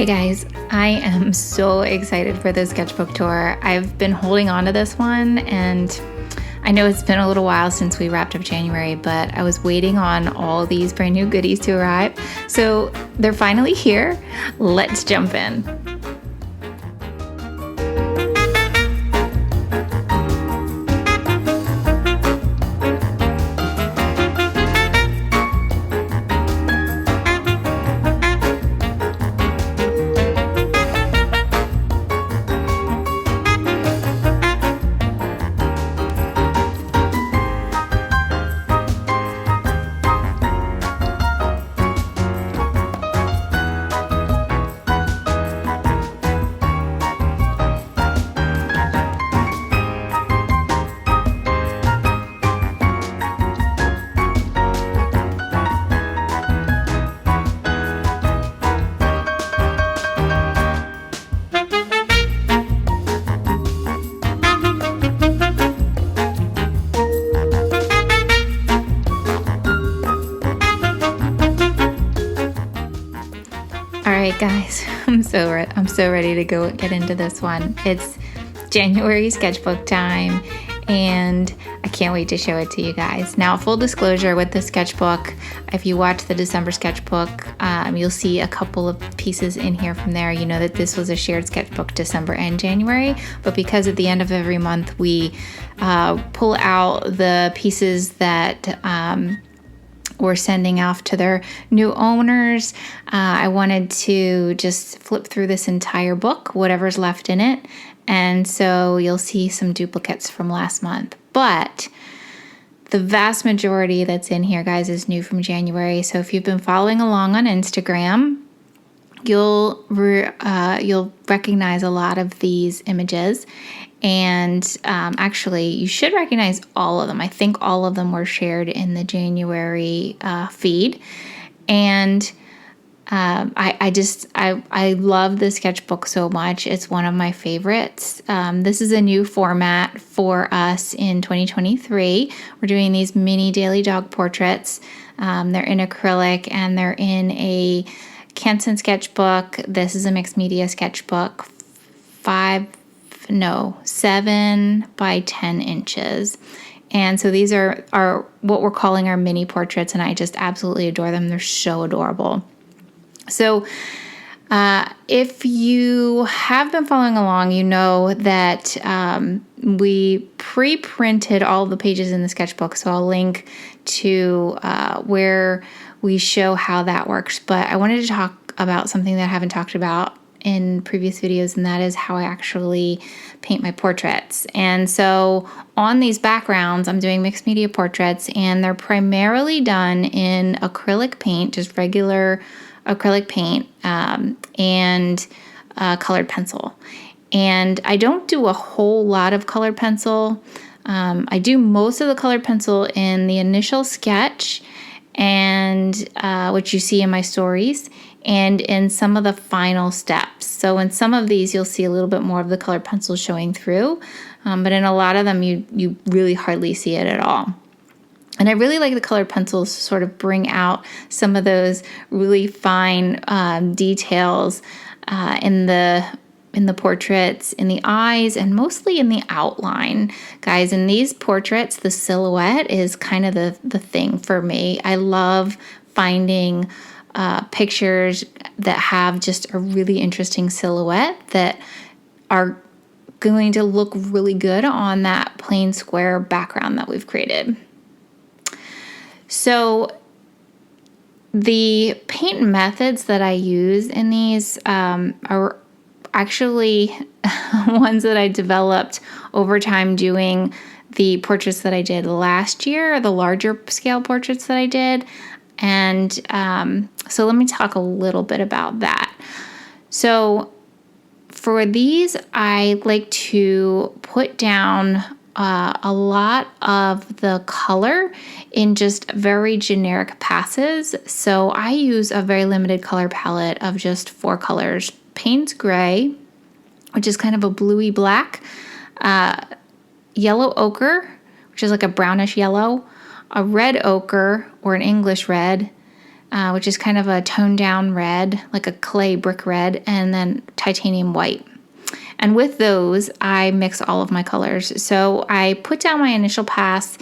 Hey guys, I am so excited for the sketchbook tour. I've been holding on to this one, and I know it's been a little while since we wrapped up January, but I was waiting on all these brand new goodies to arrive. So they're finally here. Let's jump in. All right, guys, I'm so ready to go get into this one. It's January sketchbook time, and I can't wait to show it to you guys. Now, full disclosure with the sketchbook, if you watch the December sketchbook, you'll see a couple of pieces in here from there. You know that this was a shared sketchbook December and January, but because at the end of every month we pull out the pieces that we're sending off to their new owners, I wanted to just flip through this entire book, whatever's left in it. And so you'll see some duplicates from last month. But the vast majority that's in here, guys, is new from January. So if you've been following along on Instagram, you'll recognize a lot of these images. And actually, you should recognize all of them. I think all of them were shared in the January feed. And I love the sketchbook so much. It's one of my favorites. This is a new format for us in 2023. We're doing these mini daily dog portraits. They're in acrylic and they're in a Canson sketchbook. This is a mixed media sketchbook, 7 by 10 inches. And so these are what we're calling our mini portraits, and I just absolutely adore them. They're so adorable. So if you have been following along, you know that we pre-printed all the pages in the sketchbook. So I'll link to where we show how that works. But I wanted to talk about something that I haven't talked about in previous videos, and that is how I actually paint my portraits. And so on these backgrounds, I'm doing mixed media portraits, and they're primarily done in acrylic paint, just regular acrylic paint, and colored pencil. And I don't do a whole lot of colored pencil. I do most of the colored pencil in the initial sketch, and which you see in my stories, and in some of the final steps. So in some of these, you'll see a little bit more of the colored pencil showing through, but in a lot of them, you really hardly see it at all. And I really like the colored pencils to sort of bring out some of those really fine details in the portraits, in the eyes, and mostly in the outline. Guys, in these portraits, the silhouette is kind of the thing for me. I love finding pictures that have just a really interesting silhouette that are going to look really good on that plain square background that we've created. So the paint methods that I use in these are actually ones that I developed over time doing the portraits that I did last year, the larger scale portraits that I did. And so let me talk a little bit about that. So for these, I like to put down a lot of the color in just very generic passes. So I use a very limited color palette of just 4 colors. Payne's Gray, which is kind of a bluey black, yellow ochre, which is like a brownish yellow, a red ochre or an English red, which is kind of a toned down red, like a clay brick red, and then titanium white. And with those, I mix all of my colors. So I put down my initial pass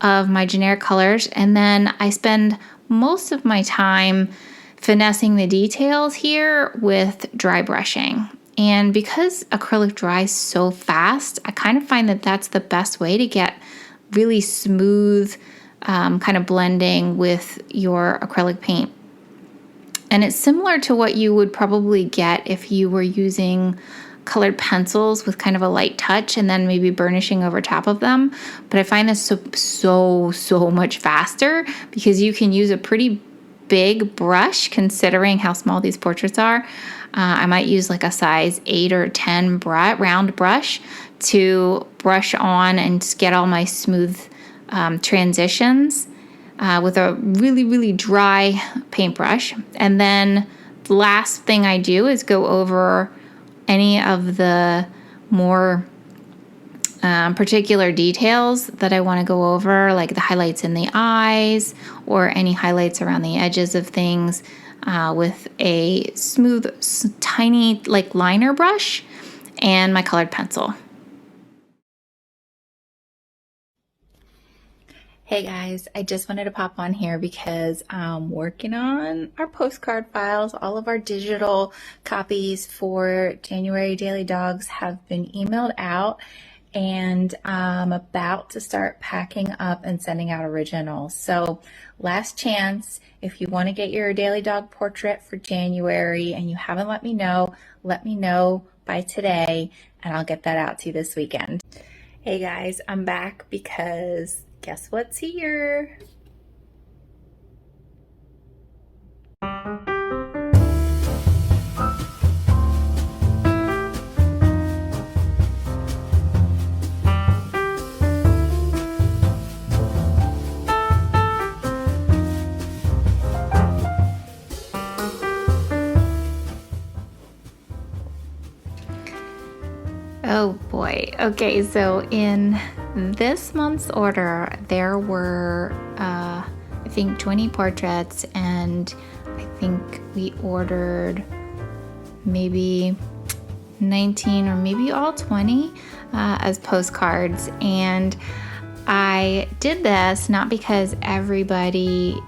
of my generic colors, and then I spend most of my time finessing the details here with dry brushing. And because acrylic dries so fast, I kind of find that that's the best way to get really smooth kind of blending with your acrylic paint. And it's similar to what you would probably get if you were using colored pencils with kind of a light touch and then maybe burnishing over top of them. But I find this so much faster because you can use a pretty big brush considering how small these portraits are. I might use like a size 8 or 10 round brush to brush on and just get all my smooth transitions with a really dry paintbrush. And then the last thing I do is go over any of the more particular details that I want to go over, like the highlights in the eyes or any highlights around the edges of things with a smooth, tiny like liner brush and my colored pencil. Hey guys, I just wanted to pop on here because I'm working on our postcard files. All of our digital copies for January Daily Dogs have been emailed out, and I'm about to start packing up and sending out originals. So last chance, if you want to get your Daily Dog portrait for January and you haven't let me know by today, and I'll get that out to you this weekend. Hey guys, I'm back because guess what's here? Oh boy. Okay, so in this month's order, there were, I think 20 portraits, and I think we ordered maybe 19 or maybe all 20 as postcards. And I did this not because everybody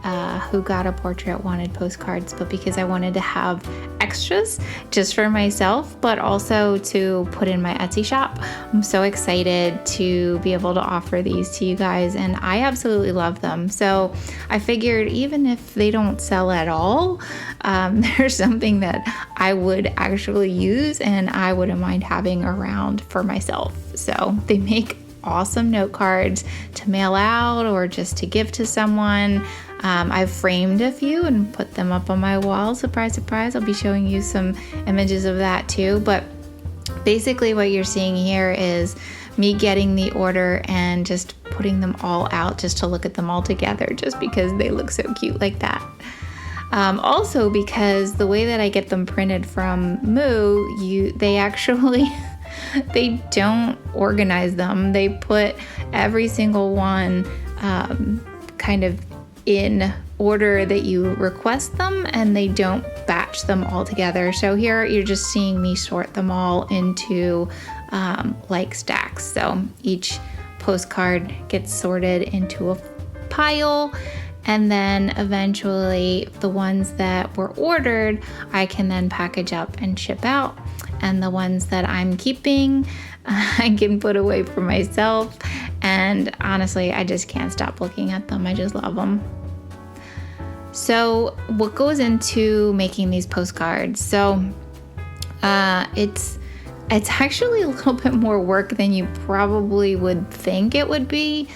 who got a portrait wanted postcards, but because I wanted to have extras just for myself, but also to put in my Etsy shop. I'm so excited to be able to offer these to you guys, and I absolutely love them. So I figured even if they don't sell at all, there's something that I would actually use and I wouldn't mind having around for myself. So they make awesome note cards to mail out or just to give to someone. I've framed a few and put them up on my wall. Surprise, surprise. I'll be showing you some images of that too. But basically what you're seeing here is me getting the order and just putting them all out just to look at them all together, just because they look so cute like that. Also because the way that I get them printed from Moo, they actually they don't organize them. They put every single one kind of in order that you request them, and they don't batch them all together. So here you're just seeing me sort them all into like stacks. So each postcard gets sorted into a pile, and then eventually the ones that were ordered I can then package up and ship out. And the ones that I'm keeping, I can put away for myself. And honestly, I just can't stop looking at them. I just love them. So what goes into making these postcards? So it's actually a little bit more work than you probably would think it would be.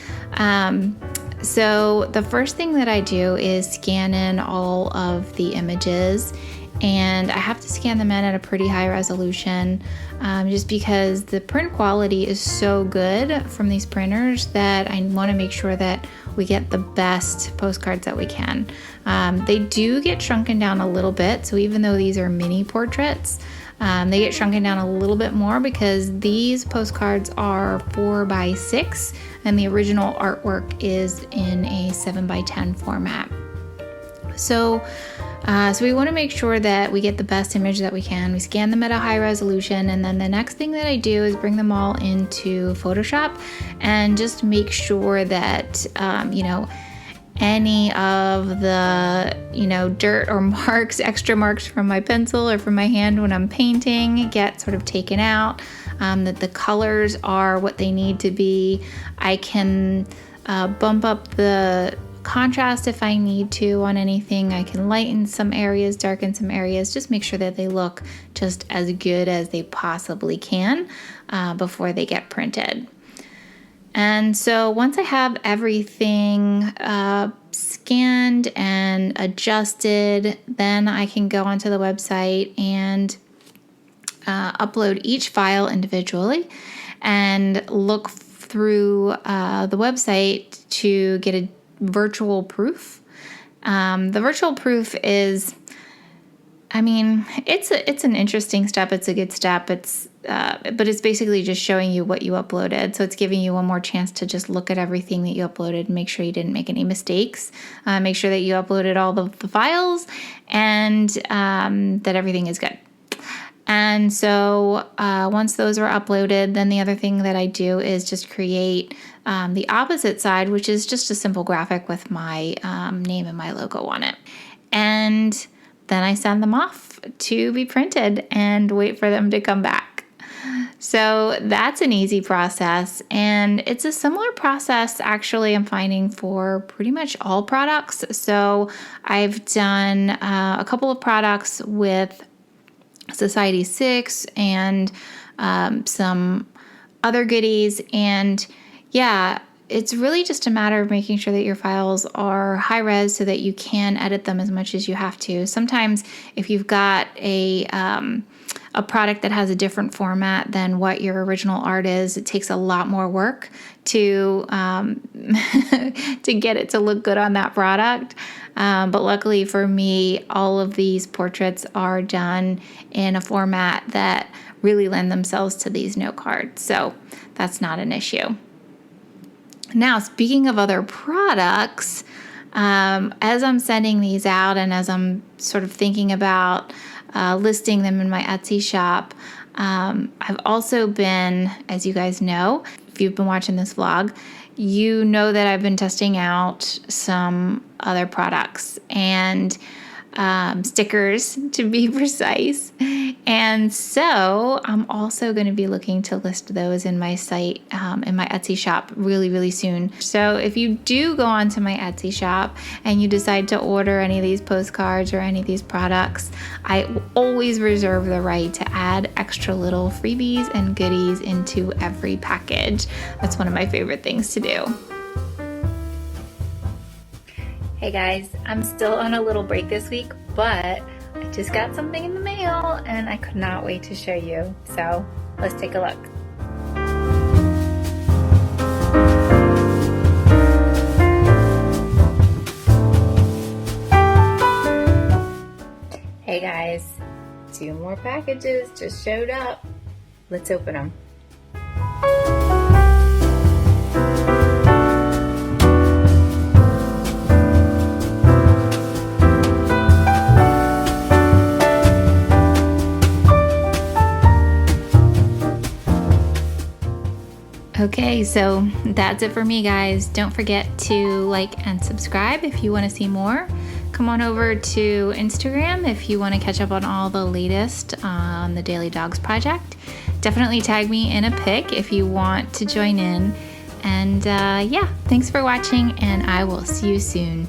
So the first thing that I do is scan in all of the images, and I have to scan them in at a pretty high resolution just because the print quality is so good from these printers that I want to make sure that we get the best postcards that we can. They do get shrunken down a little bit, so even though these are mini portraits, they get shrunken down a little bit more because these postcards are 4x6 and the original artwork is in a 7x10 format. So we want to make sure that we get the best image that we can. We scan them at a high resolution, and then the next thing that I do is bring them all into Photoshop and just make sure that, any of the, dirt or marks, extra marks from my pencil or from my hand when I'm painting get sort of taken out, that the colors are what they need to be. I can bump up the contrast if I need to on anything. I can lighten some areas, darken some areas, just make sure that they look just as good as they possibly can before they get printed. And so once I have everything scanned and adjusted, then I can go onto the website and upload each file individually and look through the website to get a virtual proof. The virtual proof is, it's an interesting step. It's a good step. But it's basically just showing you what you uploaded. So it's giving you one more chance to just look at everything that you uploaded and make sure you didn't make any mistakes. Make sure that you uploaded all the files and that everything is good. And so once those are uploaded, then the other thing that I do is just create the opposite side, which is just a simple graphic with my name and my logo on it. And then I send them off to be printed and wait for them to come back. So that's an easy process, and it's a similar process actually I'm finding for pretty much all products. So I've done a couple of products with Society 6 and some other goodies, and yeah, it's really just a matter of making sure that your files are high res so that you can edit them as much as you have to. Sometimes if you've got a product that has a different format than what your original art is, it takes a lot more work to to get it to look good on that product. But luckily for me, all of these portraits are done in a format that really lend themselves to these note cards. So that's not an issue. Now, speaking of other products, as I'm sending these out and as I'm sort of thinking about listing them in my Etsy shop, I've also been, as you guys know, if you've been watching this vlog, you know that I've been testing out some other products and stickers, to be precise. And so I'm also going to be looking to list those in my site, in my Etsy shop really, really soon. So if you do go onto my Etsy shop and you decide to order any of these postcards or any of these products, I always reserve the right to add extra little freebies and goodies into every package. That's one of my favorite things to do. Hey guys, I'm still on a little break this week, but I just got something in the mail and I could not wait to show you. So let's take a look. Hey guys, 2 more packages just showed up. Let's open them. Okay, so that's it for me, guys. Don't forget to like and subscribe if you want to see more. Come on over to Instagram if you want to catch up on all the latest on the Daily Dogs Project. Definitely tag me in a pic if you want to join in. And yeah, thanks for watching, and I will see you soon.